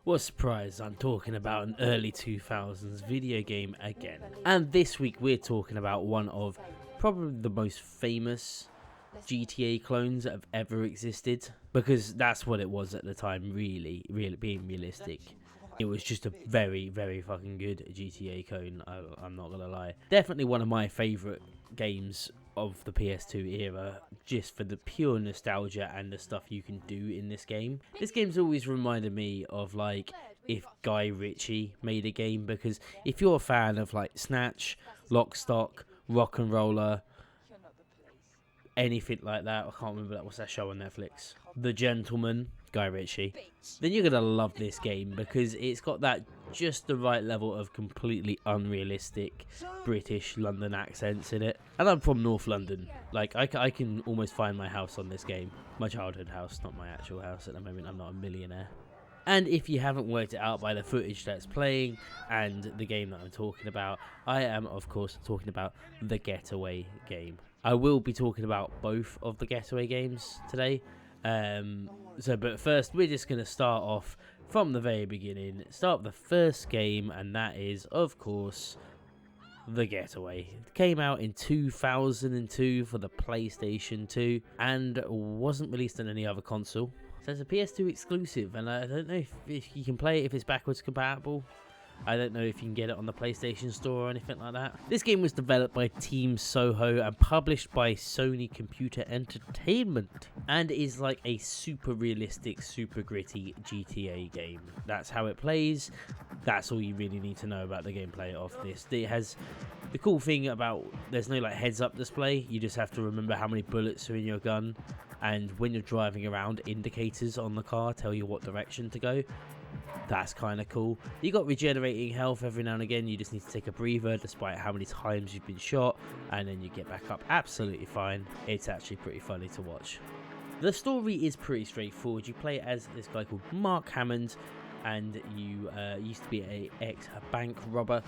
What a surprise, I'm talking about an early 2000s video game again. And this week we're talking about one of probably the most famous GTA clones that have ever existed. Because that's what it was at the time, really being realistic. It was just a very fucking good GTA clone, I'm not gonna lie. Definitely one of my favourite games of the PS2 era, just for the pure nostalgia and the stuff you can do in this game. This game's always reminded me of like if Guy Ritchie made a game, because if you're a fan of like Snatch, Lock, Stock, Rock and Roller, anything like that, I can't remember what's that show on Netflix, The Gentleman, Guy Ritchie, then you're gonna love this game because it's got that just the right level of completely unrealistic British London accents in it. And I'm from North London, like I can almost find my house on this game, my childhood house, not my actual house at the moment. I'm not a millionaire. And if you haven't worked it out by the footage that's playing and the game that I'm talking about, I am of course talking about the Getaway game. I will be talking about both of the Getaway games today. But first we're just going to start off from the very beginning, start with the first game, and that is of course the Getaway. It came out in 2002 for the PlayStation 2 and wasn't released on any other console. So it's a PS2 exclusive, and I don't know if you can play it if it's backwards compatible. I don't know if you can get it on the PlayStation Store or anything like that. This game was developed by Team Soho and published by Sony Computer Entertainment, and is like a super realistic, super gritty GTA game. That's how it plays. That's all you really need to know about the gameplay of this. It has the cool thing about there's no like heads up display. You just have to remember how many bullets are in your gun, and when you're driving around, indicators on the car tell you what direction to go. That's kind of cool. You got regenerating health every now and again. You just need to take a breather despite how many times you've been shot, and then you get back up absolutely fine. It's actually pretty funny to watch. The story is pretty straightforward. You play as this guy called Mark Hammond, and you used to be a ex-bank robber,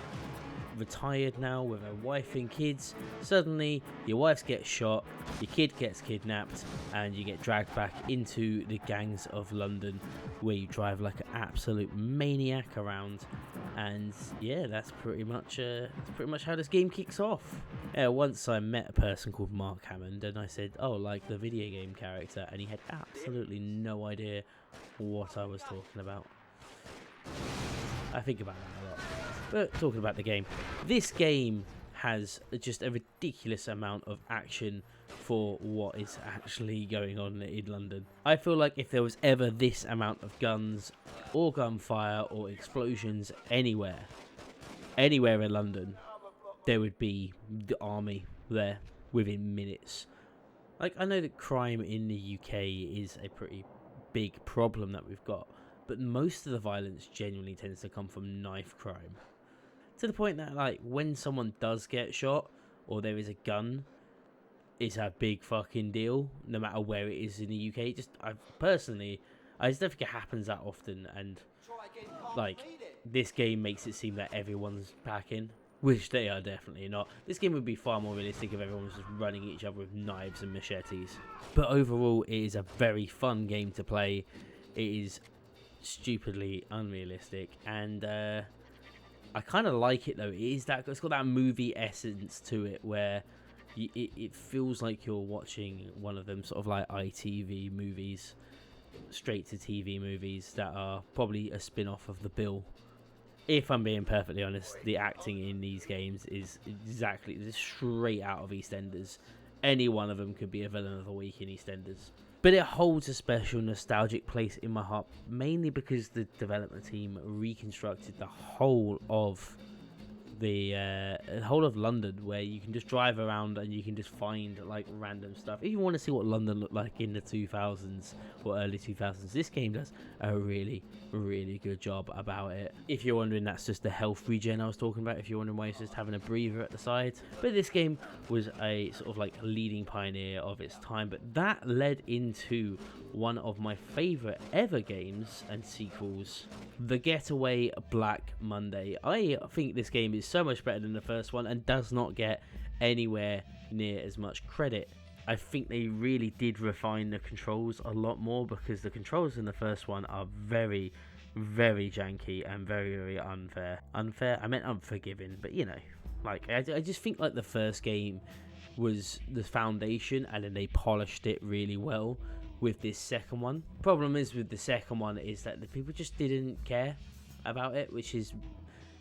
retired now with a wife and kids. Suddenly your wife gets shot, your kid gets kidnapped, and you get dragged back into the gangs of London, where you drive like an absolute maniac around. And yeah, that's pretty much how this game kicks off. Once I met a person called Mark Hammond, and I said, oh, like the video game character, and he had absolutely no idea what I was talking about. I think about that a lot. But talking about the game, this game has just a ridiculous amount of action for what is actually going on in London. I feel like if there was ever this amount of guns or gunfire or explosions anywhere in London, there would be the army there within minutes. Like, I know that crime in the UK is a pretty big problem that we've got, but most of the violence genuinely tends to come from knife crime. To the point that, like, when someone does get shot or there is a gun, it's a big fucking deal, no matter where it is in the UK. I just don't think it happens that often, and like, this game makes it seem that everyone's packing, which they are definitely not. This game would be far more realistic if everyone was just running at each other with knives and machetes. But overall, it is a very fun game to play. It is stupidly unrealistic, and I kind of like it though. It's got that movie essence to it, where it feels like you're watching one of them sort of like ITV movies, straight to TV movies that are probably a spin-off of The Bill. If I'm being perfectly honest, the acting in these games is exactly straight out of EastEnders. Any one of them could be a villain of the week in EastEnders. But it holds a special nostalgic place in my heart, mainly because the development team reconstructed the whole of London, where you can just drive around and you can just find like random stuff. If you want to see what London looked like in the 2000s or early 2000s, this game does a really good job about it. If you're wondering, that's just the health regen I was talking about, if you're wondering why it's just having a breather at the side. But this game was a sort of like leading pioneer of its time, but that led into one of my favorite ever games and sequels, the Getaway Black Monday. I think this game is so much better than the first one and does not get anywhere near as much credit. I think they really did refine the controls a lot more, because the controls in the first one are very very janky and very, very unfair. Unfair? I meant unforgiving, but you know, like, I just think like the first game was the foundation, and then they polished it really well with this second one. Problem is with the second one is that the people just didn't care about it, which is,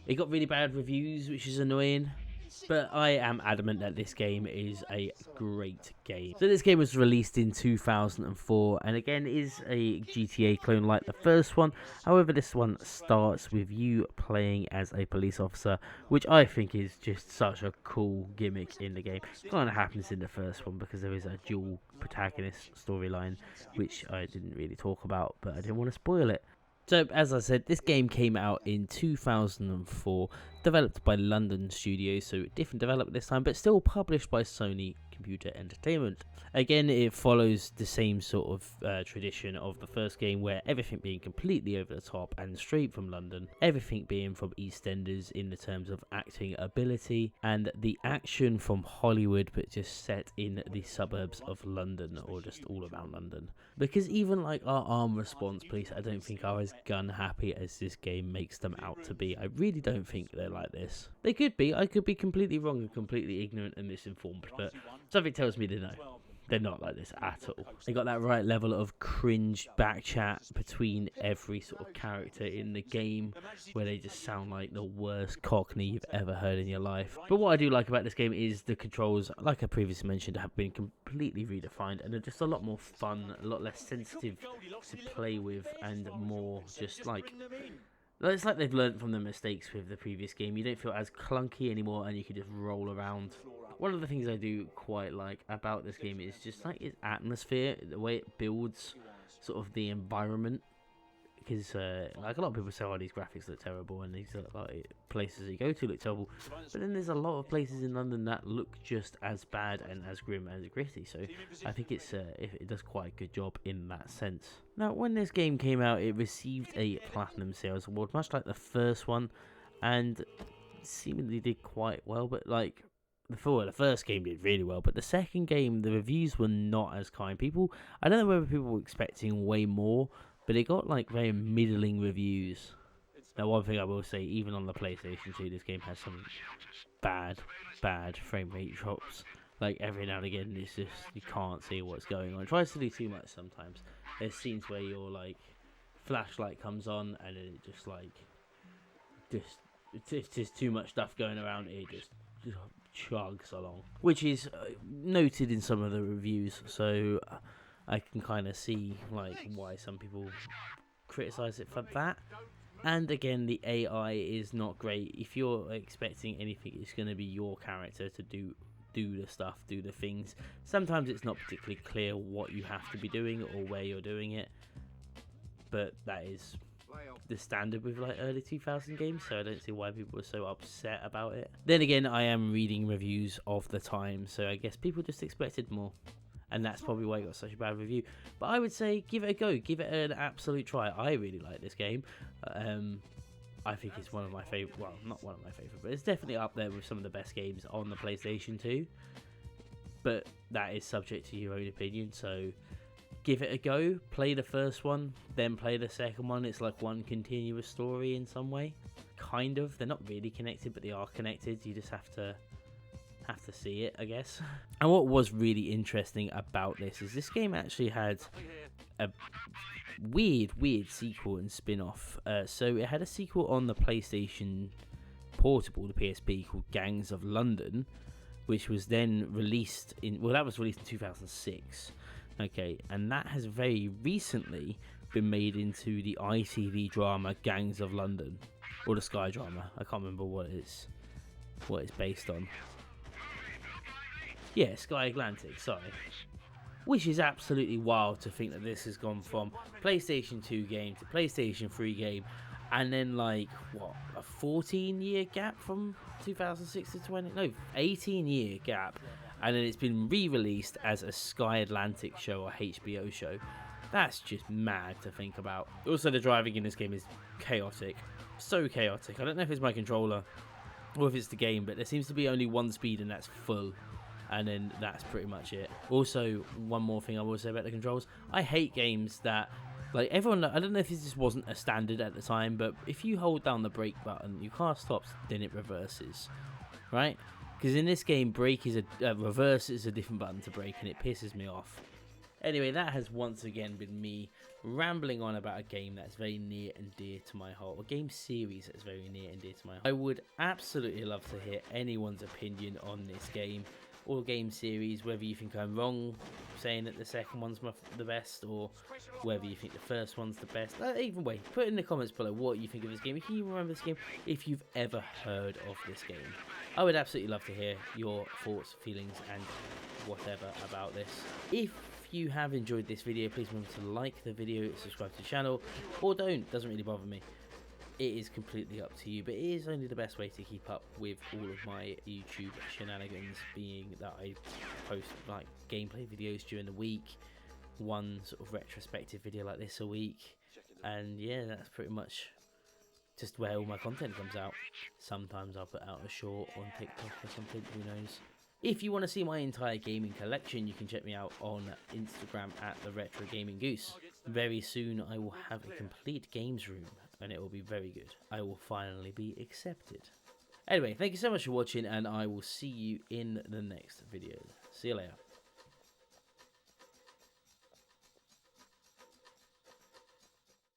it got really bad reviews, which is annoying. But I am adamant that this game is a great game. So this game was released in 2004 and again is a GTA clone like the first one. However, this one starts with you playing as a police officer, which I think is just such a cool gimmick in the game. It kind of happens in the first one because there is a dual protagonist storyline, which I didn't really talk about, but I didn't want to spoil it. So, as I said, this game came out in 2004, developed by London Studios, so different developer this time, but still published by Sony Computer Entertainment. Again, it follows the same sort of tradition of the first game, where everything being completely over the top and straight from London, everything being from EastEnders in the terms of acting ability, and the action from Hollywood, but just set in the suburbs of London, or just all around London. Because even like our armed response police, I don't think are as gun happy as this game makes them out to be. I really don't think they're like this. They could be. I could be completely wrong and completely ignorant and misinformed, but something tells me they know. They're not like this at all. They got that right level of cringe backchat between every sort of character in the game, where they just sound like the worst Cockney you've ever heard in your life. But what I do like about this game is the controls, like I previously mentioned, have been completely redefined and are just a lot more fun, a lot less sensitive to play with, and more just like... It's like they've learned from the mistakes with the previous game. You don't feel as clunky anymore, and you can just roll around. One of the things I do quite like about this game is just like its atmosphere, the way it builds sort of the environment. Because like a lot of people say, oh, these graphics look terrible, and these like places you go to look terrible. But then there's a lot of places in London that look just as bad and as grim as gritty. So I think it does quite a good job in that sense. Now, when this game came out, it received a Platinum Sales Award, much like the first one, and seemingly did quite well. But like the first game did really well, but the second game, the reviews were not as kind. I don't know whether people were expecting way more, but it got like very middling reviews. Now, one thing I will say, even on the PlayStation 2, this game has some bad frame rate drops. Like every now and again, it's just, you can't see what's going on. It tries to do too much sometimes. There's scenes where your like flashlight comes on, and then it just like it's just too much stuff going around. It just chugs along, which is noted in some of the reviews. So I can kind of see like why some people criticize it for that. And again, the AI is not great. If you're expecting anything, it's going to be your character to do the stuff, do the things. Sometimes it's not particularly clear what you have to be doing or where you're doing it, but that is the standard with like early 2000 games, so I don't see why people were so upset about it. Then again, I am reading reviews of the time, so I guess people just expected more, and that's probably why it got such a bad review. But I would say give it a go, give it an absolute try. I really like this game. I think it's one of my favorite, well, not one of my favorite, but it's definitely up there with some of the best games on the PlayStation 2. But that is subject to your own opinion, so give it a go. Play the first one, then play the second one. It's like one continuous story in some way, kind of. They're not really connected, but they are connected. You just have to see it, I guess. And what was really interesting about this is this game actually had a weird sequel and spin-off. So it had a sequel on the PlayStation Portable, the PSP, called Gangs of London, which was then released in 2006. Okay, and that has very recently been made into the ITV drama Gangs of London, or the Sky drama. I can't remember what it's based on. Yeah, Sky Atlantic, sorry. Which is absolutely wild to think that this has gone from PlayStation 2 game to PlayStation 3 game, and then like, what, a 14-year gap from 2006 to 20? No, 18-year gap. And then it's been re-released as a Sky Atlantic show or HBO show. That's just mad to think about. Also, the driving in this game is chaotic. So chaotic. I don't know if it's my controller or if it's the game, but there seems to be only one speed, and that's full. And then that's pretty much it. Also, one more thing I will say about the controls. I hate games that Like everyone, I don't know if this just wasn't a standard at the time, but if you hold down the brake button, your car stops, then it reverses, right? Because in this game, brake is reverse is a different button to brake, and it pisses me off. Anyway, that has once again been me rambling on about a game that's very near and dear to my heart, a game series that's very near and dear to my heart. I would absolutely love to hear anyone's opinion on this game or game series, whether you think I'm wrong saying that the second one's the best, or whether you think the first one's the best. Either way, put in the comments below what you think of this game, if you remember this game, if you've ever heard of this game. I would absolutely love to hear your thoughts, feelings, and whatever about this. If you have enjoyed this video, please remember to like the video, subscribe to the channel, or don't, doesn't really bother me. It is completely up to you, but it is only the best way to keep up with all of my YouTube shenanigans, being that I post like gameplay videos during the week, one sort of retrospective video like this a week, and yeah, that's pretty much just where all my content comes out. Sometimes I'll put out a short on TikTok or something, who knows. If you want to see my entire gaming collection, you can check me out on Instagram at the Retro Gaming Goose. Very soon I will have a complete games room, and it will be very good. I will finally be accepted. Anyway, thank you so much for watching, and I will see you in the next video. See you later.